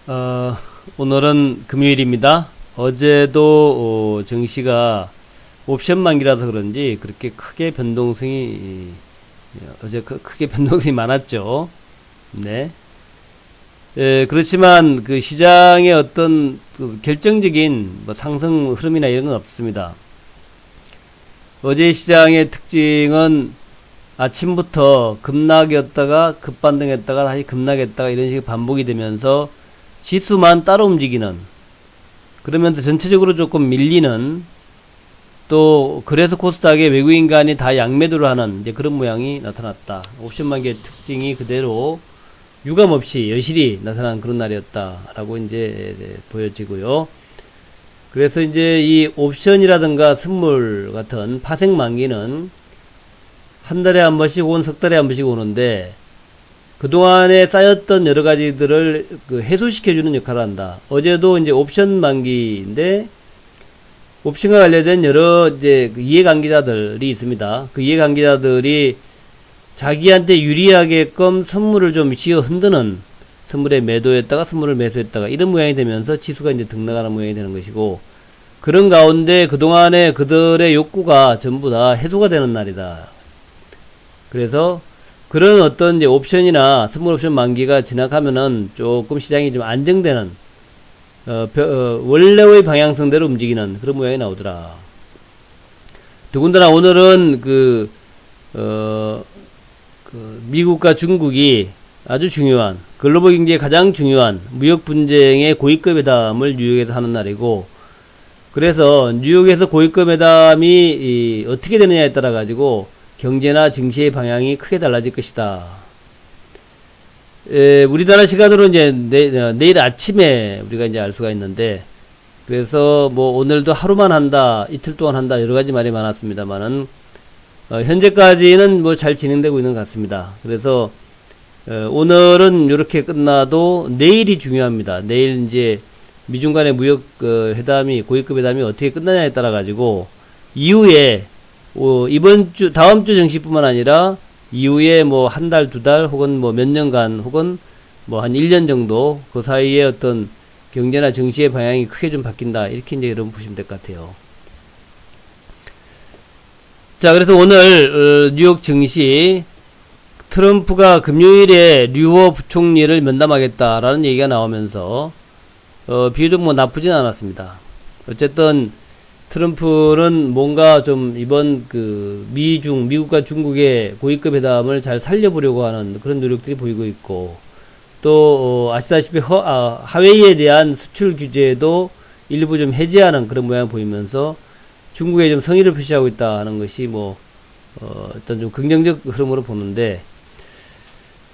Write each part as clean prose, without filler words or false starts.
어, 오늘은 금요일입니다. 어제도 증시가 옵션 만기라서 그런지 그렇게 크게 변동성이 어제 크게 변동성이 많았죠. 네. 그렇지만 그 시장의 어떤 그 결정적인 뭐 상승 흐름이나 이런 건 없습니다. 어제 시장의 특징은 아침부터 급락이었다가 급반등했다가 다시 급락했다가 이런 식의 반복이 되면서 지수만 따로 움직이는, 그러면서 전체적으로 조금 밀리는, 또 그래서 코스닥의 외국인간이 다 양매도를 하는 이제 그런 모양이 나타났다. 옵션 만기의 특징이 그대로 유감없이 여실히 나타난 그런 날이었다라고 이제 보여지고요. 그래서 이제 이 옵션이라든가 선물 같은 파생 만기는 한 달에 한 번씩 혹은 석 달에 한 번씩 오는데, 그동안에 쌓였던 여러 가지들을 해소시켜주는 역할을 한다. 어제도 이제 옵션 만기인데, 옵션과 관련된 여러 이제 이해관계자들이 있습니다. 그 이해관계자들이 자기한테 유리하게끔 선물을 좀 쥐어 흔드는, 선물에 매도했다가 선물을 매수했다가 이런 모양이 되면서 지수가 이제 등락하는 모양이 되는 것이고, 그런 가운데 그동안에 그들의 욕구가 전부 다 해소가 되는 날이다. 그래서 그런 어떤 이제 옵션이나 선물 옵션 만기가 지나가면은 조금 시장이 좀 안정되는, 원래의 방향성대로 움직이는 그런 모양이 나오더라. 더군다나 오늘은 미국과 중국이 아주 중요한, 글로벌 경제에 가장 중요한 무역 분쟁의 고위급 회담을 뉴욕에서 하는 날이고, 그래서 뉴욕에서 고위급 회담이 어떻게 되느냐에 따라 가지고 경제나 증시의 방향이 크게 달라질 것이다. 우리나라 시간으로 이제 내일 아침에 우리가 이제 알 수가 있는데, 그래서 뭐 오늘도 하루만 한다, 이틀 동안 한다, 여러 가지 말이 많았습니다만은, 현재까지는 뭐 잘 진행되고 있는 것 같습니다. 그래서, 오늘은 이렇게 끝나도 내일이 중요합니다. 내일 이제 미중 간의 무역 회담이, 고위급 회담이 어떻게 끝나냐에 따라 가지고, 이후에 이번 주, 다음 주 정시뿐만 아니라 이후에 뭐 한 달, 두 달, 혹은 뭐 몇 년간, 혹은 뭐 한 1년 정도 그 사이에 어떤 경제나 증시의 방향이 크게 좀 바뀐다. 이렇게 이제 여러분 보시면 될 것 같아요. 자, 그래서 오늘 뉴욕 증시, 트럼프가 금요일에 류호 부총리를 면담하겠다라는 얘기가 나오면서 비교적 뭐 나쁘진 않았습니다. 어쨌든 트럼프는 뭔가 좀 이번 미국과 중국의 고위급 회담을 잘 살려보려고 하는 그런 노력들이 보이고 있고, 또 아시다시피 하웨이에 대한 수출 규제도 일부 좀 해제하는 그런 모양을 보이면서 중국에 좀 성의를 표시하고 있다 하는 것이 뭐 일단 좀 긍정적 흐름으로 보는데,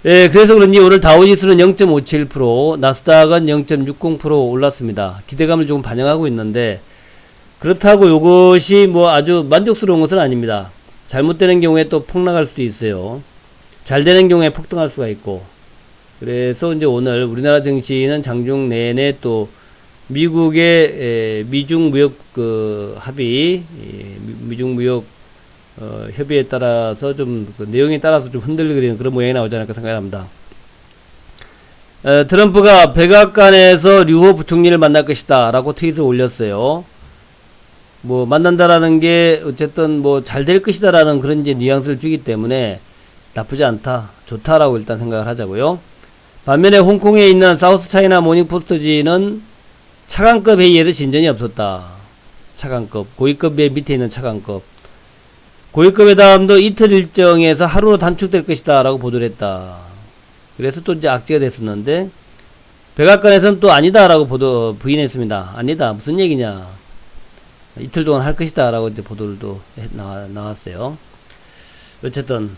그래서 그런지 오늘 다우지수는 0.57%, 나스닥은 0.60% 올랐습니다. 기대감을 조금 반영하고 있는데, 그렇다고 이것이 뭐 아주 만족스러운 것은 아닙니다. 잘못되는 경우에 또 폭락할 수도 있어요. 잘 되는 경우에 폭등할 수가 있고. 그래서 이제 오늘 우리나라 증시는 장중 내내 또 미국의 미중 무역 합의, 미중 무역 협의에 따라서 좀 내용에 따라서 좀 흔들리는 그런 모양이 나오지 않을까 생각합니다. 트럼프가 백악관에서 류호 부총리를 만날 것이다 라고 트윗을 올렸어요. 뭐 만난다라는 게 어쨌든 뭐 잘 될 것이다라는 그런 이제 뉘앙스를 주기 때문에 나쁘지 않다, 좋다라고 일단 생각을 하자고요. 반면에 홍콩에 있는 사우스 차이나 모닝포스트지는 차관급 회의에서 진전이 없었다. 차관급, 고위급 밑에 있는 차관급. 고위급 회담도 이틀 일정에서 하루로 단축될 것이다 라고 보도를 했다. 그래서 또 이제 악재가 됐었는데, 백악관에서는 또 아니다 라고 부인했습니다. 아니다, 무슨 얘기냐, 이틀 동안 할 것이다 라고 이제 보도도 나왔어요. 어쨌든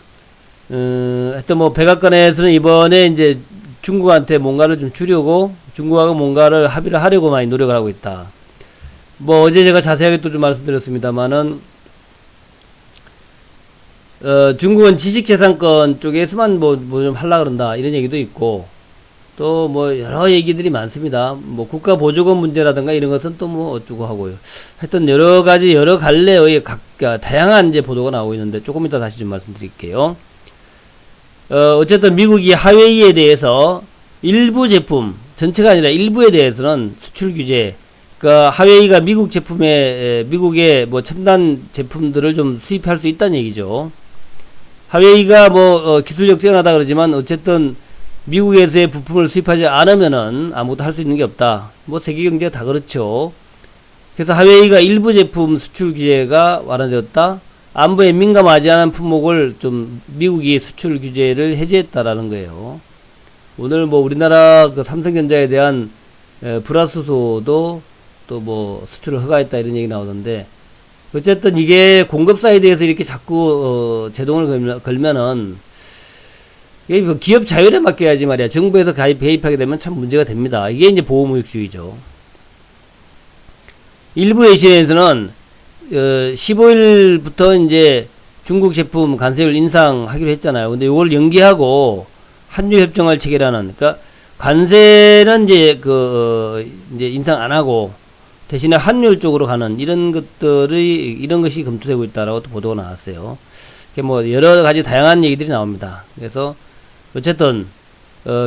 하여튼 뭐 백악관에서는 이번에 이제 중국한테 뭔가를 좀 주려고, 중국하고 뭔가를 합의를 하려고 많이 노력을 하고 있다. 뭐 어제 제가 자세하게 또 좀 말씀드렸습니다만은, 중국은 지식재산권 쪽에서만 뭐 좀 하려고 그런다, 이런 얘기도 있고, 또 뭐 여러 얘기들이 많습니다. 뭐 국가 보조금 문제라든가 이런 것은 또 뭐 어쩌고 하고요. 하여튼 여러 가지 여러 갈래의 다양한 이제 보도가 나오고 있는데, 조금 이따 다시 좀 말씀드릴게요. 어쨌든 미국이 하웨이에 대해서 일부 제품, 전체가 아니라 일부에 대해서는 수출 규제, 그러니까 하웨이가 미국 제품에 미국의 뭐 첨단 제품들을 좀 수입할 수 있다는 얘기죠. 하웨이가 뭐 기술력 뛰어나다 그러지만 어쨌든 미국에서의 부품을 수입하지 않으면은 아무것도 할 수 있는 게 없다. 뭐 세계 경제가 다 그렇죠. 그래서 하웨이가 일부 제품 수출 규제가 완화되었다. 안보에 민감하지 않은 품목을 좀 미국이 수출 규제를 해제했다라는 거예요. 오늘 뭐 우리나라 그 삼성전자에 대한 불화수소도 또 뭐 수출을 허가했다 이런 얘기 나오던데, 어쨌든 이게 공급 사이드에서 이렇게 자꾸 제동을 걸면은 이게 뭐 기업 자율에 맡겨야지 말이야. 정부에서 개입하게 되면 참 문제가 됩니다. 이게 이제 보호무역주의죠. 일부 외신에서는 15일부터 이제 중국 제품 관세율 인상하기로 했잖아요. 근데 이걸 연기하고 한류 협정을 체결하는, 그러니까 관세는 이제 이제 인상 안 하고 대신에 환율 쪽으로 가는 이런 것이 검토되고 있다라고 또 보도가 나왔어요. 뭐 여러 가지 다양한 얘기들이 나옵니다. 그래서 어쨌든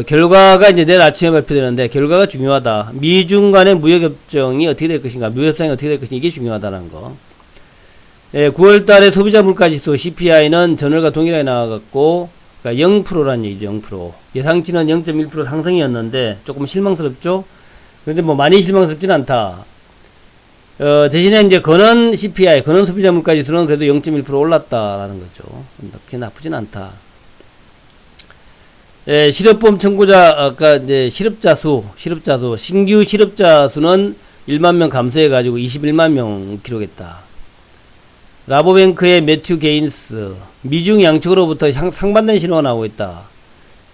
결과가 이제 내일 아침에 발표되는데, 결과가 중요하다. 미중 간의 무역협정이 어떻게 될 것인가, 무역협상이 어떻게 될 것인가, 이게 중요하다는 거. 9월 달에 소비자 물가지수 CPI는 전월과 동일하게 나와갖고, 그러니까 0%라는 얘기죠. 0%. 예상치는 0.1% 상승이었는데 조금 실망스럽죠. 그런데 뭐 많이 실망스럽지는 않다. 대신에 이제 건원 CPI, 건원 소비자 물가지수는 그래도 0.1% 올랐다라는 거죠. 그렇게 나쁘진 않다. 실업보험 청구자, 아까 이제 실업자 수, 신규 실업자 수는 1만 명 감소해가지고 21만 명 기록했다. 라보뱅크의 매튜 게인스, 미중 양측으로부터 상반된 신호가 나오고 있다.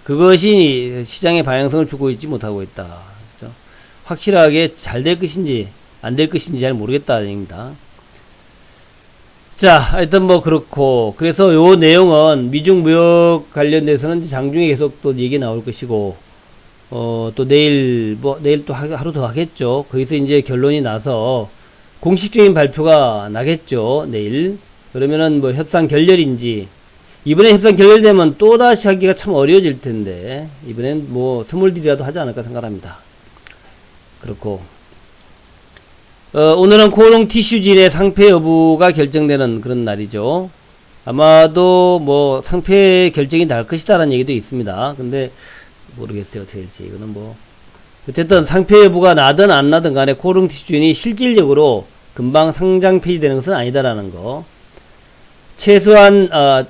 그것이 시장의 방향성을 주고 있지 못하고 있다. 그렇죠? 확실하게 잘 될 것인지 안 될 것인지 잘 모르겠다는 얘기입니다. 자, 하여튼 뭐 그렇고, 그래서 요 내용은 미중 무역 관련돼서는 장중에 계속 또 얘기 나올 것이고, 또 내일 또 하루 더 하겠죠. 거기서 이제 결론이 나서 공식적인 발표가 나겠죠, 내일. 그러면은 뭐 협상 결렬인지, 이번에 협상 결렬되면 또다시 하기가 참 어려워질 텐데, 이번엔 뭐 스몰딜이라도 하지 않을까 생각합니다. 그렇고, 오늘은 코오롱 티슈진의 상폐 여부가 결정되는 그런 날이죠. 아마도 뭐 상폐 결정이 날 것이다라는 얘기도 있습니다. 근데 모르겠어요, 어떻게 될지. 이거는 뭐 어쨌든 상폐 여부가 나든 안 나든 간에 코오롱 티슈진이 실질적으로 금방 상장 폐지되는 것은 아니다라는 거. 최소한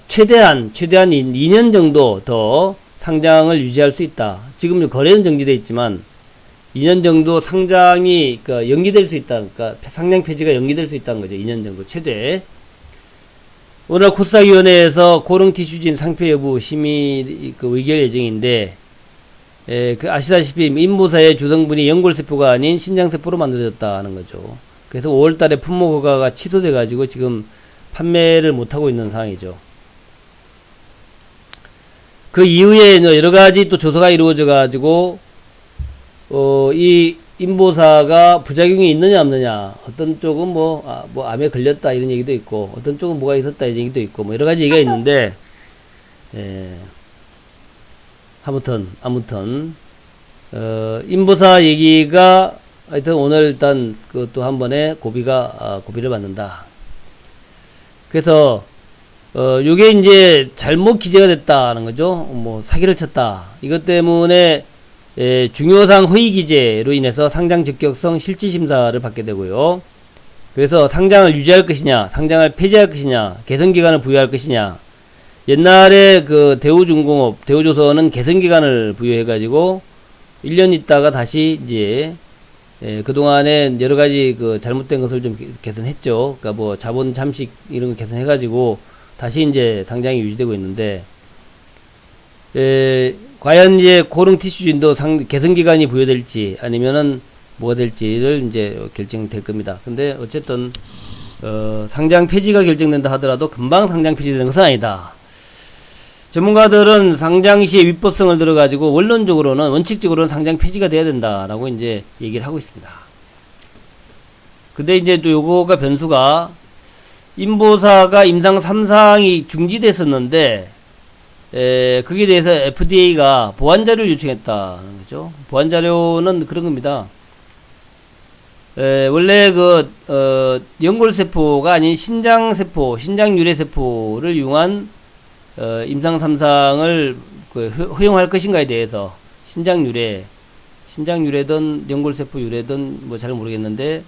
최대한 2년 정도 더 상장을 유지할 수 있다. 지금 거래는 정지되어 있지만 2년 정도 상장이 연기될 수 있다. 그러니까 상장 폐지가 연기될 수 있다는 거죠. 2년 정도 최대. 오늘 코스닥위원회에서 코오롱 티슈진 상폐 여부 심의 의결 예정인데, 아시다시피 인보사의 주성분이 연골세포가 아닌 신장세포로 만들어졌다는 거죠. 그래서 5월달에 품목 허가가 취소돼 가지고 지금 판매를 못하고 있는 상황이죠. 그 이후에 여러 가지 또 조사가 이루어져 가지고 이 인보사가 부작용이 있느냐 없느냐, 어떤 쪽은 뭐 암에 걸렸다 이런 얘기도 있고, 어떤 쪽은 뭐가 있었다 이런 얘기도 있고, 뭐 여러 가지 얘기가 있는데, 아무튼 인보사 얘기가 하여튼 오늘 일단 또 한 번에 고비를 받는다. 그래서 요게 이제 잘못 기재가 됐다는 거죠. 뭐 사기를 쳤다. 이것 때문에 중요사항 허위 기재로 인해서 상장 적격성 실질심사를 받게 되고요. 그래서 상장을 유지할 것이냐, 상장을 폐지할 것이냐, 개선기간을 부여할 것이냐. 옛날에 그 대우중공업, 대우조선은 개선기간을 부여해가지고 1년 있다가 다시 이제 그동안에 여러가지 잘못된 것을 좀 개선했죠. 그러니까 뭐 자본 잠식 이런 거 개선해가지고 다시 이제 상장이 유지되고 있는데, 과연 이제 코오롱 티슈진도 개선기간이 부여될지 아니면은 뭐가 될지를 이제 결정될 겁니다. 근데 어쨌든 상장 폐지가 결정된다 하더라도 금방 상장 폐지되는 것은 아니다. 전문가들은 상장 시에 위법성을 들어가지고 원론적으로는, 원칙적으로는 상장 폐지가 돼야 된다라고 이제 얘기를 하고 있습니다. 근데 이제 또 요거가 변수가, 인보사가 임상 3상이 중지됐었는데 거기에 대해서 FDA가 보완 자료를 요청했다는 거죠. 보완 자료는 그런 겁니다. 원래 연골세포가 아닌 신장세포, 신장유래세포를 이용한 임상 3상을 허용할 것인가에 대해서 신장유래든 연골세포 유래든 뭐 잘 모르겠는데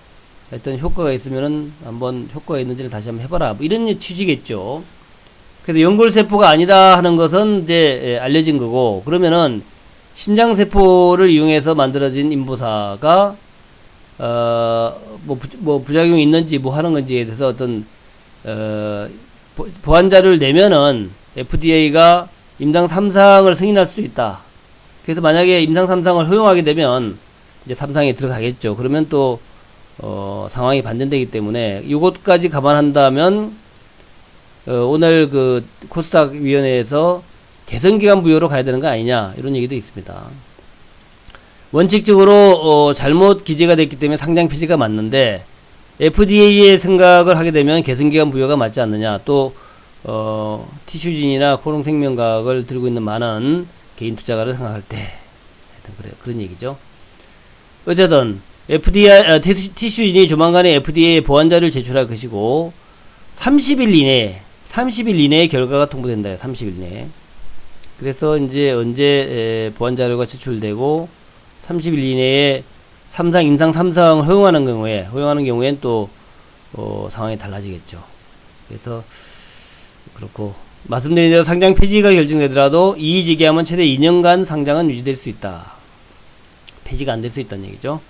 하여튼 효과가 있으면은 한번 효과가 있는지를 다시 한번 해봐라, 뭐 이런 취지겠죠. 그래서 연골세포가 아니다 하는 것은 이제 알려진 거고, 그러면은 신장세포를 이용해서 만들어진 임보사가 뭐 부작용이 있는지 뭐 하는 건지에 대해서 어떤 보완자료를 내면은 FDA가 임상 3상을 승인할 수도 있다. 그래서 만약에 임상 3상을 허용하게 되면 이제 3상에 들어가겠죠. 그러면 또 상황이 반전되기 때문에 이것까지 감안한다면 오늘 코스닥 위원회에서 개선기간 부여로 가야 되는 거 아니냐, 이런 얘기도 있습니다. 원칙적으로 잘못 기재가 됐기 때문에 상장 폐지가 맞는데 FDA의 생각을 하게 되면 개선기간 부여가 맞지 않느냐, 또 티슈진이나 코롱생명과학을 들고 있는 많은 개인 투자가를 생각할 때 그래요. 그런 얘기죠. 어쨌든 티슈진이 조만간에 FDA에 보완자료를 제출할 것이고 30일 이내에 결과가 통보된다. 30일 내에. 그래서 이제 언제 보완자료가 제출되고 30일 이내에 임상 3상을 허용하는 경우엔 또 상황이 달라지겠죠. 그래서 그렇고, 말씀드린 대로 상장 폐지가 결정되더라도 이의제기하면 최대 2년간 상장은 유지될 수 있다. 폐지가 안 될 수 있다는 얘기죠.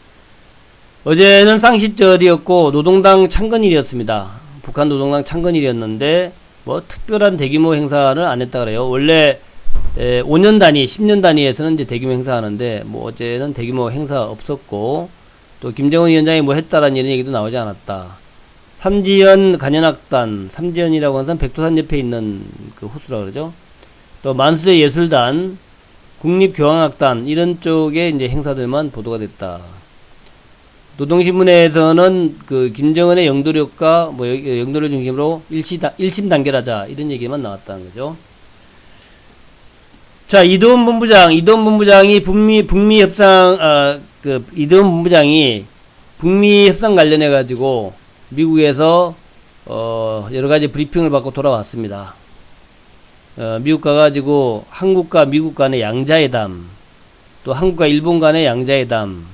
어제는 쌍십절이었고 노동당 창건일이었습니다. 북한 노동당 창건일이었는데 뭐 특별한 대규모 행사는 안 했다 그래요. 원래 5년 단위, 10년 단위에서는 이제 대규모 행사하는데 뭐 어제는 대규모 행사 없었고, 또 김정은 위원장이 뭐 했다라는 이런 얘기도 나오지 않았다. 삼지연 간현악단, 삼지연이라고 하는 사람 백두산 옆에 있는 그 호수라 그러죠. 또 만수대 예술단, 국립교향악단 이런 쪽에 이제 행사들만 보도가 됐다. 노동신문에서는 김정은의 영도력과 뭐 영도를 중심으로 일심 단결하자 이런 얘기만 나왔다는 거죠. 자, 이도훈 본부장이 북미 협상, 이도훈 본부장이 북미 협상 관련해 가지고 미국에서 여러 가지 브리핑을 받고 돌아왔습니다. 미국 가가지고 한국과 미국 간의 양자회담, 또 한국과 일본 간의 양자회담,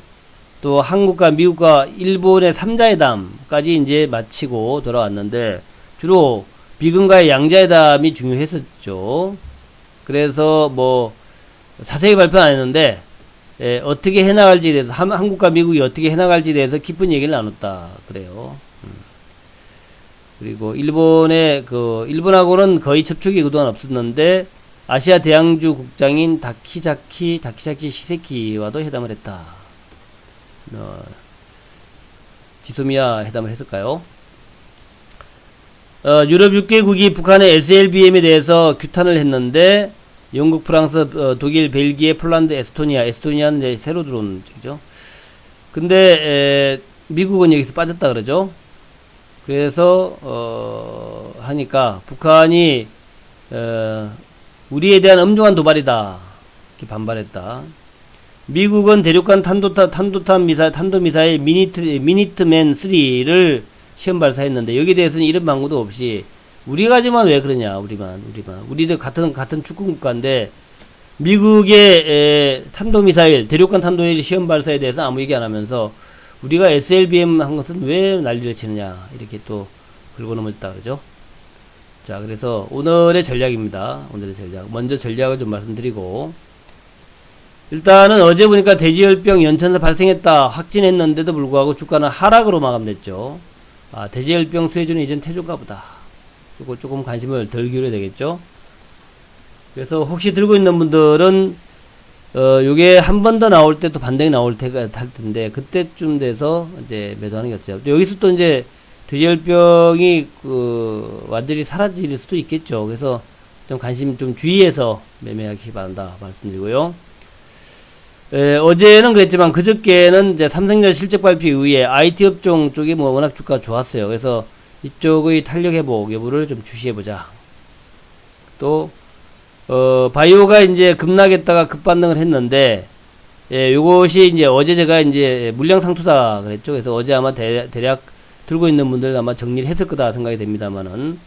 또 한국과 미국과 일본의 3자회담까지 이제 마치고 돌아왔는데, 주로 미군과의 양자회담이 중요했었죠. 그래서 뭐 자세히 발표는 안 했는데 어떻게 해나갈지에 대해서 한국과 미국이 어떻게 해나갈지에 대해서 깊은 얘기를 나눴다 그래요. 그리고 일본하고는 거의 접촉이 그동안 없었는데 아시아 대양주 국장인 다키자키 시세키와도 회담을 했다. 지소미아 회담을 했을까요? 유럽 6개국이 북한의 SLBM에 대해서 규탄을 했는데 영국, 프랑스, 독일, 벨기에, 폴란드, 에스토니아는 이제 새로 들어온 쪽이죠. 근데 미국은 여기서 빠졌다 그러죠. 그래서 하니까 북한이 우리에 대한 엄중한 도발이다 이렇게 반발했다. 미국은 대륙간 탄도미사일 미니트맨 3를 시험 발사했는데 여기에 대해서는 이런 방구도 없이 우리가지만 왜 그러냐, 우리들 같은 축구 국가인데 미국의 탄도미사일, 대륙간 탄도미사일 시험 발사에 대해서 아무 얘기 안 하면서 우리가 SLBM 한 것은 왜 난리를 치느냐 이렇게 또 긁어 넘었다 그러죠. 자, 그래서 오늘의 전략입니다. 먼저 전략을 좀 말씀드리고, 일단은 어제 보니까 돼지열병 연천에서 발생했다 확진했는데도 불구하고 주가는 하락으로 마감됐죠. 돼지열병 수혜주는 이젠 태조인가 보다. 이거 조금 관심을 덜 기울여야 되겠죠. 그래서 혹시 들고 있는 분들은 요게 한 번 더 나올 때 또 반등이 나올 때가 탈 텐데 그때쯤 돼서 이제 매도하는 게 어때요? 여기서 또 이제 돼지열병이 완전히 사라질 수도 있겠죠. 그래서 좀 관심 좀 주의해서 매매하기 바란다 말씀드리고요. 어제는 그랬지만 그저께는 이제 삼성전 실적 발표 이후에 IT 업종 쪽이 뭐 워낙 주가가 좋았어요. 그래서 이쪽의 탄력 회복 여부를 좀 주시해보자. 또 바이오가 이제 급락했다가 급반등을 했는데, 예, 요것이 이제 어제 제가 이제 물량 상투다 그랬죠. 그래서 어제 아마 대략 들고 있는 분들 아마 정리를 했을 거다 생각이 됩니다만은,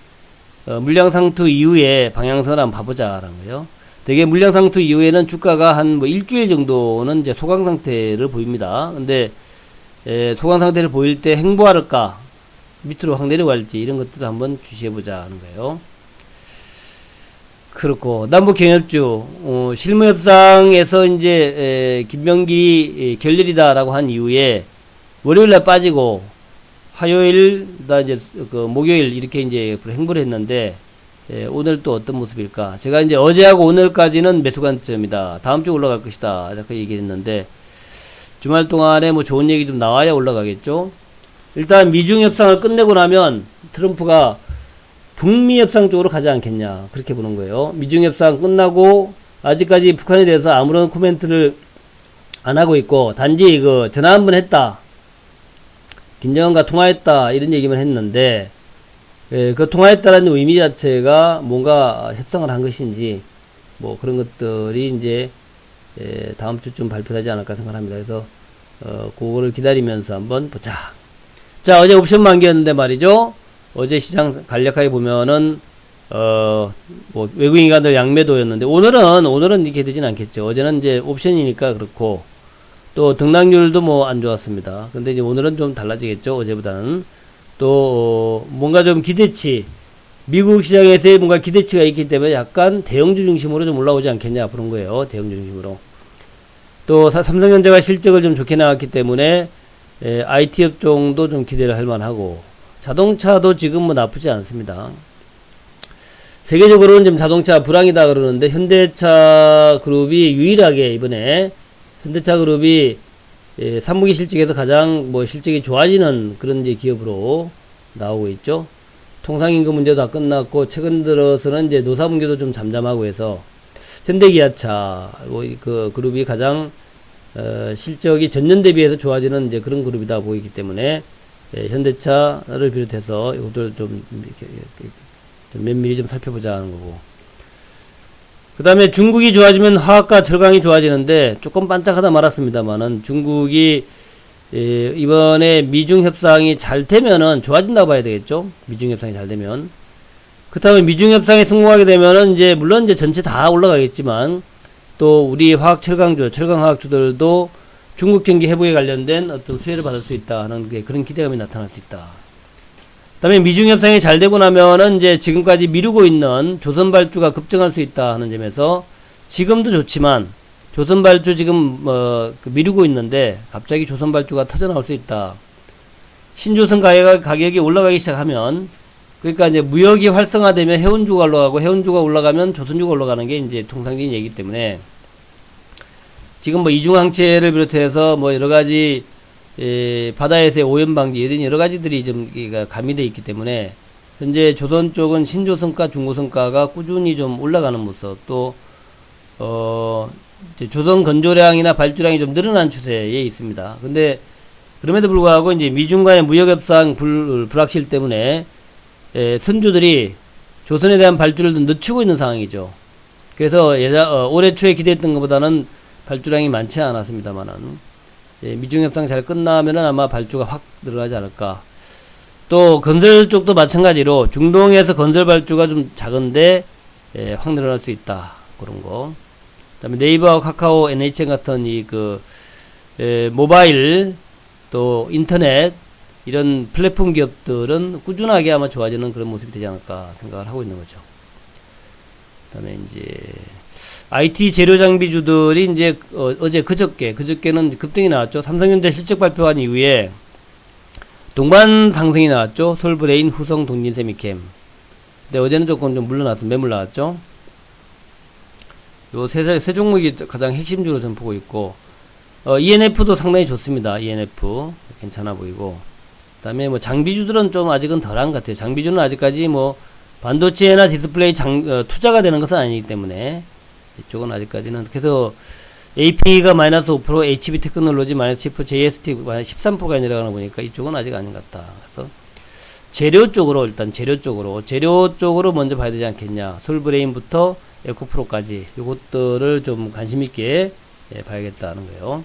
물량 상투 이후에 방향성을 한번 봐보자라는 거예요. 되게 물량 상투 이후에는 주가가 한 뭐 일주일 정도는 이제 소강 상태를 보입니다. 근데, 소강 상태를 보일 때 행보할까, 밑으로 확 내려갈지 이런 것들을 한번 주시해보자 하는 거예요. 그렇고 남북경협주 실무협상에서 이제 김병길이 결렬이다라고 한 이후에 월요일날 빠지고 화요일 나 이제 그 목요일 이렇게 이제 행보를 했는데 오늘 또 어떤 모습일까? 제가 이제 어제하고 오늘까지는 매수 관점이다. 다음 주 올라갈 것이다. 이렇게 얘기했는데 주말 동안에 뭐 좋은 얘기 좀 나와야 올라가겠죠. 일단 미중 협상을 끝내고 나면 트럼프가 북미 협상 쪽으로 가지 않겠냐 그렇게 보는 거예요. 미중 협상 끝나고 아직까지 북한에 대해서 아무런 코멘트를 안 하고 있고 단지 그 전화 한번 했다. 김정은과 통화했다 이런 얘기만 했는데 그 통화했다라는 의미 자체가 뭔가 협상을 한 것인지 뭐 그런 것들이 이제 다음 주쯤 발표하지 않을까 생각합니다. 그래서 그거를 기다리면서 한번 보자. 자, 어제 옵션 만기였는데 말이죠. 어제 시장 간략하게 보면은 뭐 외국인 기관들 양매도였는데 오늘은 이렇게 되진 않겠죠. 어제는 이제 옵션이니까 그렇고 또 등락률도 뭐 안 좋았습니다. 근데 이제 오늘은 좀 달라지겠죠. 어제보다는 또 뭔가 좀 기대치 미국 시장에서의 뭔가 기대치가 있기 때문에 약간 대형주 중심으로 좀 올라오지 않겠냐 그런 거예요. 대형주 중심으로. 또 삼성전자가 실적을 좀 좋게 나왔기 때문에 IT 업종도 좀 기대를 할 만하고 자동차도 지금 뭐 나쁘지 않습니다. 세계적으로는 지금 자동차 불황이다 그러는데 현대차 그룹이 유일하게 이번에 현대차 그룹이 3분기 실적에서 가장 뭐 실적이 좋아지는 그런 이제 기업으로 나오고 있죠. 통상임금 문제도 다 끝났고 최근 들어서는 이제 노사분규도 좀 잠잠하고 해서 현대기아차 그 그룹이 가장 실적이 전년 대비해서 좋아지는 이제 그런 그룹이다 보이기 때문에 현대차를 비롯해서 이것들 좀 면밀히 좀 살펴보자 하는 거고. 그 다음에 중국이 좋아지면 화학과 철강이 좋아지는데 조금 반짝하다 말았습니다만은 중국이 이번에 미중 협상이 잘 되면은 좋아진다고 봐야 되겠죠. 미중 협상이 잘 되면. 그렇다면 미중 협상에 성공하게 되면은 이제 물론 이제 전체 다 올라가겠지만 또 우리 화학 철강주, 철강 화학주들도 중국 경기 회복에 관련된 어떤 수혜를 받을 수 있다 하는 그런 기대감이 나타날 수 있다. 그다음에 미중 협상이 잘 되고 나면은 이제 지금까지 미루고 있는 조선발주가 급증할 수 있다 하는 점에서 지금도 좋지만 조선발주 지금 미루고 있는데 갑자기 조선발주가 터져 나올 수 있다. 신조선 가격이 올라가기 시작하면 그러니까 이제 무역이 활성화되면 해운주가 올라가고 해운주가 올라가면 조선주가 올라가는 게 이제 통상적인 얘기이기 때문에 지금 뭐 이중항체를 비롯해서 뭐 여러 가지 바다에서의 오염 방지 이런 여러 가지들이 좀 가미되어 있기 때문에 현재 조선 쪽은 신조선가, 중고선가가 꾸준히 좀 올라가는 모습 또 이제 조선 건조량이나 발주량이 좀 늘어난 추세에 있습니다. 근데 그럼에도 불구하고 이제 미중 간의 무역 협상 불확실 때문에 선주들이 조선에 대한 발주를 늦추고 있는 상황이죠. 그래서 올해 초에 기대했던 것보다는 발주량이 많지 않았습니다만은 미중협상 잘 끝나면은 아마 발주가 확 늘어나지 않을까. 또 건설 쪽도 마찬가지로 중동에서 건설 발주가 좀 작은데 확 늘어날 수 있다 그런 거. 그다음에 네이버와 카카오, NHN 같은 모바일 또 인터넷 이런 플랫폼 기업들은 꾸준하게 아마 좋아지는 그런 모습이 되지 않을까 생각을 하고 있는 거죠. 그다음에 이제 IT 재료 장비주들이 이제 어제 그저께는 급등이 나왔죠. 삼성전자 실적 발표한 이후에 동반 상승이 나왔죠. 솔브레인, 후성, 동진세미캠. 근데 어제는 조금 좀 물러났어. 매물 나왔죠. 요 세 종목이 가장 핵심주로 좀 보고 있고 ENF도 상당히 좋습니다. ENF 괜찮아 보이고 그다음에 뭐 장비주들은 좀 아직은 덜한 것 같아요. 장비주는 아직까지 뭐 반도체나 디스플레이 투자가 되는 것은 아니기 때문에 이쪽은 아직까지는 그래서 AP가 마이너스 5%, HB 테크놀로지 마이너스 10%, JST 13%가 내려가는 거 보니까 이쪽은 아직 아닌 것 같다. 그래서 재료 쪽으로 먼저 봐야 되지 않겠냐. 솔브레인부터 에코프로까지 요것들을 좀 관심 있게 봐야겠다는 거예요.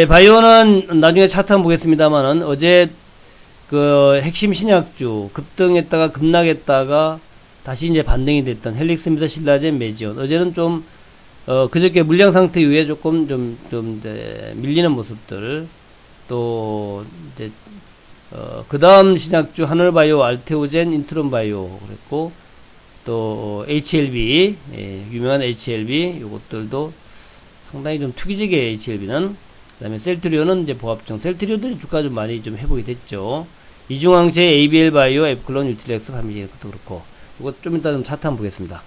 바이오는 나중에 차트 한번 보겠습니다만은 어제 그 핵심 신약주 급등했다가 급락했다가 다시 이제 반등이 됐던 헬릭스미더, 신라젠, 메지온. 어제는 좀 그저께 물량 상태 이후에 조금 좀 밀리는 모습들. 또 이제 그 다음 신약주 하늘바이오, 알테오젠, 인트론바이오 그랬고, 또 HLB, 유명한 HLB 요것들도 상당히 좀 투기적이에요. HLB는. 그 다음에 셀트리온은 이제 보합종. 셀트리온도 주가 좀 많이 좀 회복이 됐죠. 이중항체, ABL 바이오, 앱클론, 유틸렉스, 파미진 것도 그렇고. 이거 좀 이따 좀 차트 한번 보겠습니다.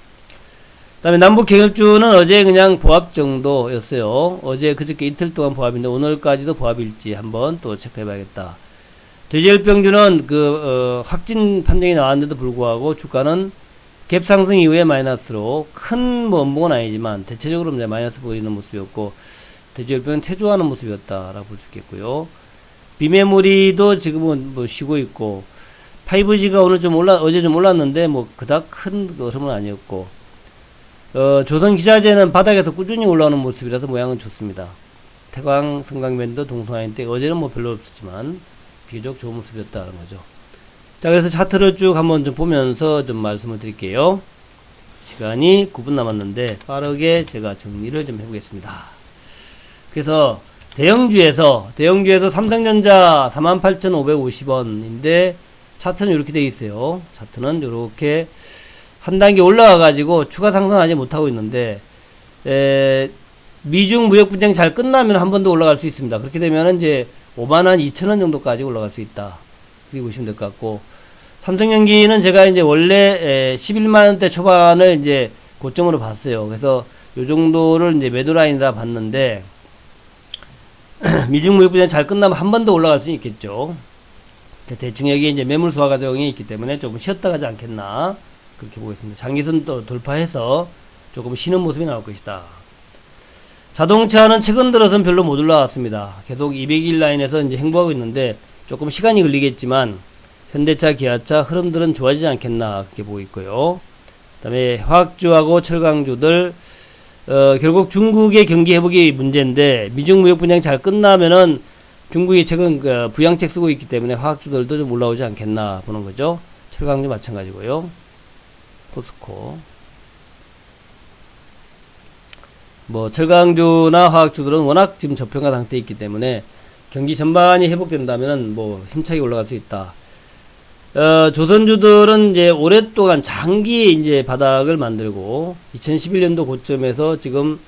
그 다음에 남북 경협주는 어제 그냥 보합 정도였어요. 어제 그저께 이틀 동안 보합인데 오늘까지도 보합일지 한번 또 체크해 봐야겠다. 돼지열병주는 확진 판정이 나왔는데도 불구하고 주가는 갭 상승 이후에 마이너스로 큰 뭐 업무는 아니지만 대체적으로 이제 마이너스 보이는 모습이었고, 돼지열병은 퇴조하는 모습이었다라고 볼 수 있겠고요. 비메모리도 지금은 뭐 쉬고 있고, 5G가 오늘 좀 어제 좀 올랐는데 뭐 그닥 큰 흐름은 아니었고, 조선기자재는 바닥에서 꾸준히 올라오는 모습이라서 모양은 좋습니다. 태광, 성강밴드, 동성아인 때 어제는 뭐 별로 없었지만 비교적 좋은 모습이었다는 거죠. 자, 그래서 차트를 쭉 한번 좀 보면서 좀 말씀을 드릴게요. 시간이 9분 남았는데 빠르게 제가 정리를 좀 해보겠습니다. 그래서 대형주에서 삼성전자 48,550원인데 차트는 이렇게 되어 있어요. 차트는 이렇게 한 단계 올라와 가지고 추가 상승하지 못하고 있는데, 미중 무역 분쟁 잘 끝나면 한 번 더 올라갈 수 있습니다. 그렇게 되면 이제 52,000원 정도까지 올라갈 수 있다. 그렇게 보시면 될 것 같고, 삼성전기는 제가 이제 원래 11만원대 초반을 이제 고점으로 봤어요. 그래서 요 정도를 이제 매도 라인이라 봤는데, 미중 무역 분쟁 잘 끝나면 한 번 더 올라갈 수 있겠죠. 대충 여기 이제 매물 소화 과정이 있기 때문에 조금 쉬었다 가지 않겠나, 그렇게 보겠습니다. 장기선 또 돌파해서 조금 쉬는 모습이 나올 것이다. 자동차는 최근 들어서는 별로 못 올라왔습니다. 계속 200일 라인에서 이제 행보하고 있는데 조금 시간이 걸리겠지만 현대차, 기아차 흐름들은 좋아지지 않겠나, 그렇게 보고 있고요. 그 다음에 화학주하고 철강주들, 결국 중국의 경기 회복이 문제인데, 미중 무역 분쟁 잘 끝나면은 중국이 최근 부양책 쓰고 있기 때문에 화학주들도 좀 올라오지 않겠나 보는 거죠. 철강주 마찬가지고요. 포스코. 뭐 철강주나 화학주들은 워낙 지금 저평가 상태에 있기 때문에 경기 전반이 회복된다면은 뭐 힘차게 올라갈 수 있다. 조선주들은 이제 오랫동안 장기 이제 바닥을 만들고 2011년도 고점에서 지금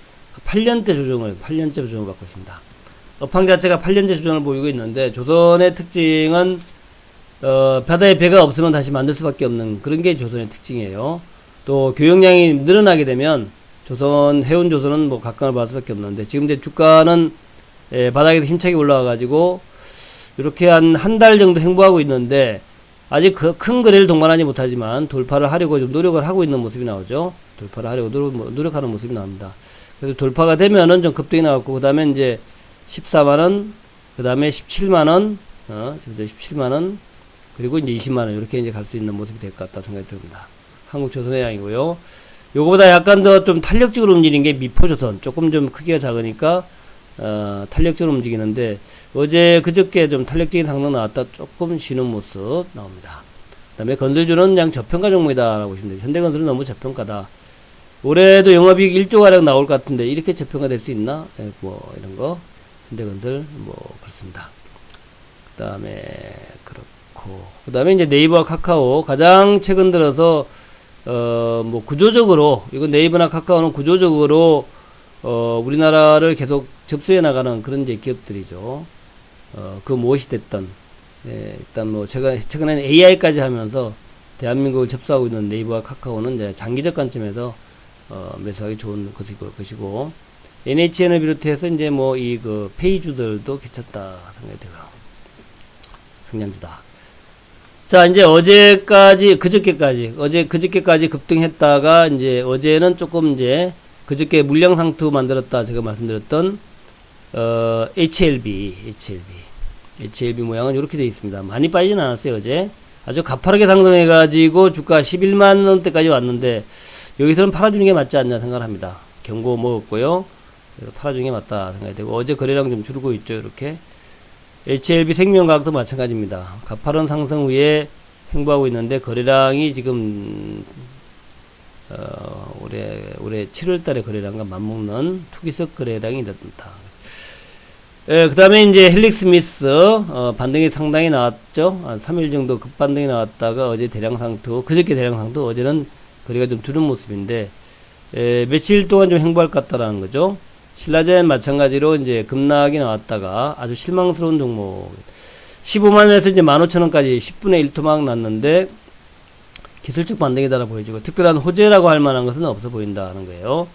8년째 조정을 받고 있습니다. 업황 자체가 8년째 조정을 보이고 있는데, 조선의 특징은 바다에 배가 없으면 다시 만들 수밖에 없는 그런 게 조선의 특징이에요. 또 교역량이 늘어나게 되면 해운 조선은 뭐 각광을 받을 수밖에 없는데, 지금 이제 주가는 바닥에서 힘차게 올라와 가지고 이렇게 한 달 정도 행보하고 있는데, 아직 큰 거래를 동반하지 못하지만 돌파를 하려고 좀 노력을 하고 있는 모습이 나오죠. 돌파를 하려고 노력하는 모습이 나옵니다. 그래서 돌파가 되면은 좀 급등이 나왔고, 그 다음에 이제 14만원, 그 다음에 17만원, 지금 17만원, 그리고 이제 20만원, 이렇게 이제 갈 수 있는 모습이 될 것 같다 생각이 듭니다. 한국조선해양이고요. 요거보다 약간 더 좀 탄력적으로 움직이는 게 미포조선. 조금 좀 크기가 작으니까, 탄력적으로 움직이는데, 그저께 좀 탄력적인 상승 나왔다 조금 쉬는 모습 나옵니다. 그 다음에 건설주는 그냥 저평가 종목이다 라고 보시면 됩니다. 현대건설은 너무 저평가다. 올해도 영업이익 1조가량 나올 것 같은데, 이렇게 저평가 될 수 있나? 뭐, 이런 거. 현대건설, 뭐, 그렇습니다. 그 다음에, 그렇고. 그 다음에 이제 네이버와 카카오. 가장 최근 들어서, 뭐, 구조적으로, 이거 네이버나 카카오는 구조적으로, 우리나라를 계속 접수해 나가는 그런 이제 기업들이죠. 그 무엇이 됐던, 일단 뭐, 최근에는 AI까지 하면서 대한민국을 접수하고 있는 네이버와 카카오는 이제 장기적 관점에서, 매수하기 좋은 것이고, NHN을 비롯해서 이제 뭐 페이주들도 괜찮다 생각이 되고요. 성장주다. 자, 이제 그저께까지 급등했다가 이제 어제는 조금 이제 그저께 물량 상투 만들었다 제가 말씀드렸던 HLB 모양은 이렇게 되어 있습니다. 많이 빠지진 않았어요. 어제 아주 가파르게 상승해 가지고 주가 11만원대까지 왔는데 여기서는 팔아주는 게 맞지 않냐 생각합니다. 경고 먹었고요. 그래서 팔아주는 게 맞다 생각이 되고, 어제 거래량 좀 줄고 있죠. 이렇게 HLB 생명과학도 마찬가지입니다. 가파른 상승 후에 횡보하고 있는데 거래량이 지금 올해 7월달에 거래량과 맞먹는 투기석 거래량이 됐다. 그 다음에 이제 헬릭스미스 반등이 상당히 나왔죠. 한 3일 정도 급반등이 나왔다가 어제 대량 상투, 그저께 대량 상투, 어제는 거래가 좀 줄은 모습인데, 며칠 동안 좀 횡보할 것 같다라는 거죠. 신라젠 마찬가지로 이제 급락이 나왔다가 아주 실망스러운 종목, 15만원에서 이제 15,000원까지 10분의 1토막 났는데 기술적 반등이다라 보여지고, 특별한 호재라고 할 만한 것은 없어 보인다는 거예요.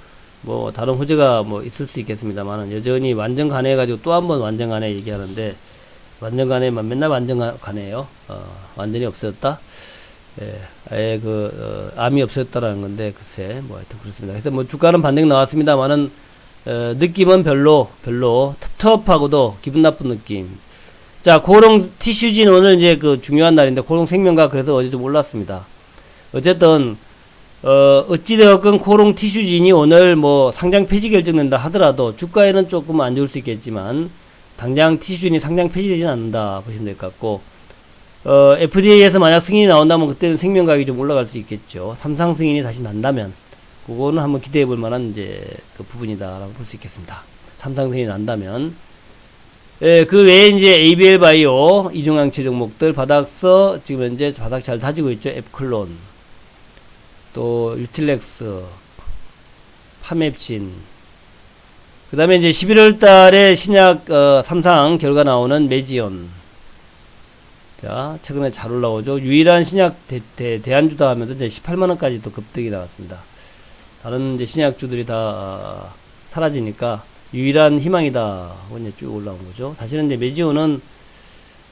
뭐 다른 호재가 뭐 있을 수 있겠습니다만, 여전히 완전 간해 가지고 또 한 번 완전 간해 얘기하는데, 완전 간해만 맨날 완전 간해요. 완전히 없어졌다. 아예 암이 없어졌다라는 건데, 글쎄 뭐 하여튼 그렇습니다. 그래서 뭐 주가는 반등 나왔습니다만은 느낌은 별로 텁텁하고도 기분 나쁜 느낌. 자, 고롱 티슈진 오늘 이제 그 중요한 날인데, 고롱 생명과 그래서 어제 좀 올랐습니다. 어쨌든 어찌되었건 코롱 티슈진이 오늘 뭐 상장 폐지 결정된다 하더라도 주가에는 조금 안 좋을 수 있겠지만, 당장 티슈진이 상장 폐지되지는 않는다 보시면 될 것 같고, FDA에서 만약 승인이 나온다면 그때는 생명가격이 좀 올라갈 수 있겠죠. 삼상 승인이 다시 난다면 그거는 한번 기대해 볼 만한 이제 그 부분이다라고 볼 수 있겠습니다. 삼상 승인이 난다면. 그 외에 이제 ABL 바이오 이중항체 종목들 바닥서 지금 현재 바닥 잘 다지고 있죠. 앱클론, 또 유틸렉스, 파맵신. 그 다음에 이제 11월 달에 신약 3상 결과 나오는 메지온. 자, 최근에 잘 올라오죠. 유일한 신약 대안주다 하면서 이제 18만원까지 또 급등이 나왔습니다. 다른 이제 신약주들이 다 사라지니까 유일한 희망이다. 이제 쭉 올라온 거죠. 사실은 이제 메지온은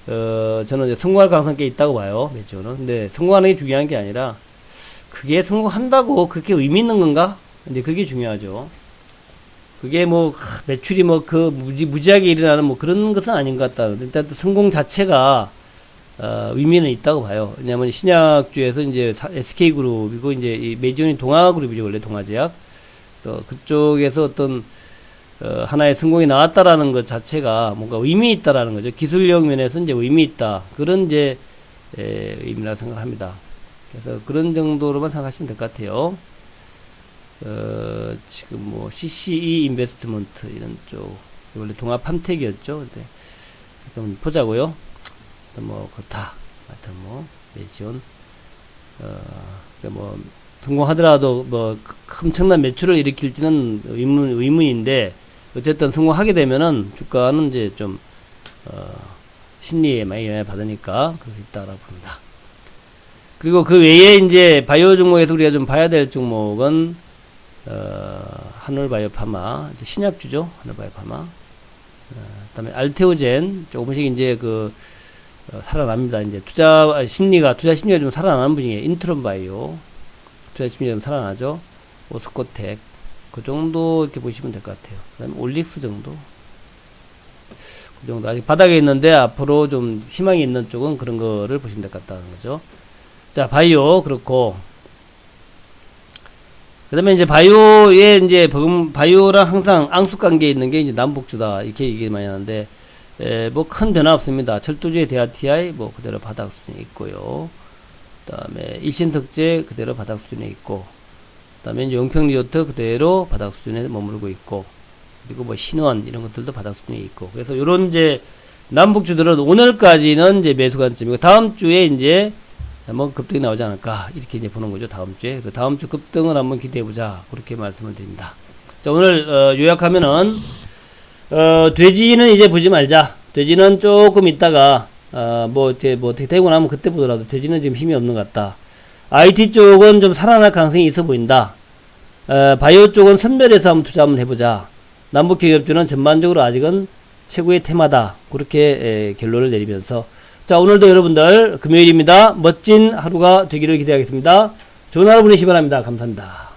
저는 이제 성공할 가능성이 꽤 있다고 봐요. 메지온은. 근데 성공하는 게 중요한 게 아니라, 그게 성공한다고 그렇게 의미 있는 건가? 근데 그게 중요하죠. 그게 뭐 매출이 뭐 그 무지하게 일어나는 뭐 그런 것은 아닌 것 같다. 일단 또 성공 자체가 의미는 있다고 봐요. 왜냐하면 신약주에서 이제 SK그룹이고 이제 이 메지온이 동아그룹이죠. 원래 동아제약. 또 그쪽에서 어떤 하나의 성공이 나왔다라는 것 자체가 뭔가 의미 있다라는 거죠. 기술력 면에서 이제 의미 있다. 그런 이제 의미라고 생각합니다. 그래서 그런 정도로만 생각하시면 될 것 같아요. 지금 뭐 CCE 인베스트먼트 이런 쪽, 원래 동아 팜텍이었죠. 근데 일단 보자고요. 뭐 그렇다. 하여튼 뭐 메지온 뭐 성공하더라도 뭐 엄청난 매출을 일으킬지는 의문인데, 어쨌든 성공하게 되면은 주가는 이제 좀 심리에 많이 영향을 받으니까 그럴 수 있다라고 봅니다. 그리고 그 외에 이제 바이오 종목에서 우리가 좀 봐야 될 종목은 한올바이오파마, 신약주죠. 한올바이오파마. 그다음에 알테오젠 조금씩 이제 살아납니다. 이제 투자 심리가 좀 살아나는 분위기에 인트론바이오 투자 심리가 좀 살아나죠. 오스코텍 그 정도 이렇게 보시면 될 것 같아요. 그다음에 올릭스 정도. 그 정도 아직 바닥에 있는데 앞으로 좀 희망이 있는 쪽은 그런 거를 보시면 될 것 같다는 거죠. 자, 바이오 그렇고, 그 다음에 이제 바이오에 이제 바이오랑 항상 앙숙 관계에 있는 게 이제 남북주다 이렇게 얘기 많이 하는데, 뭐 큰 변화 없습니다. 철도주의 대아TI 뭐 그대로 바닥 수준에 있고요. 그 다음에 일신석재 그대로 바닥 수준에 있고, 그 다음에 이제 용평리조트 그대로 바닥 수준에 머무르고 있고, 그리고 뭐 신원 이런 것들도 바닥 수준에 있고. 그래서 요런 이제 남북주들은 오늘까지는 이제 매수 관점이고, 다음 주에 이제 뭐 급등이 나오지 않을까 이렇게 이제 보는 거죠. 다음 주에. 그래서 다음 주 급등을 한번 기대해 보자 그렇게 말씀을 드립니다. 자, 오늘 요약하면은 돼지는 이제 보지 말자. 돼지는 조금 있다가 뭐 어떻게 되고 나면 그때 보더라도 돼지는 지금 힘이 없는 것 같다. IT 쪽은 좀 살아날 가능성이 있어 보인다. 바이오 쪽은 선별해서 한번 투자 한번 해보자. 남북기업주는 전반적으로 아직은 최고의 테마다. 그렇게 결론을 내리면서, 자, 오늘도 여러분들 금요일입니다. 멋진 하루가 되기를 기대하겠습니다. 좋은 하루 보내시기 바랍니다. 감사합니다.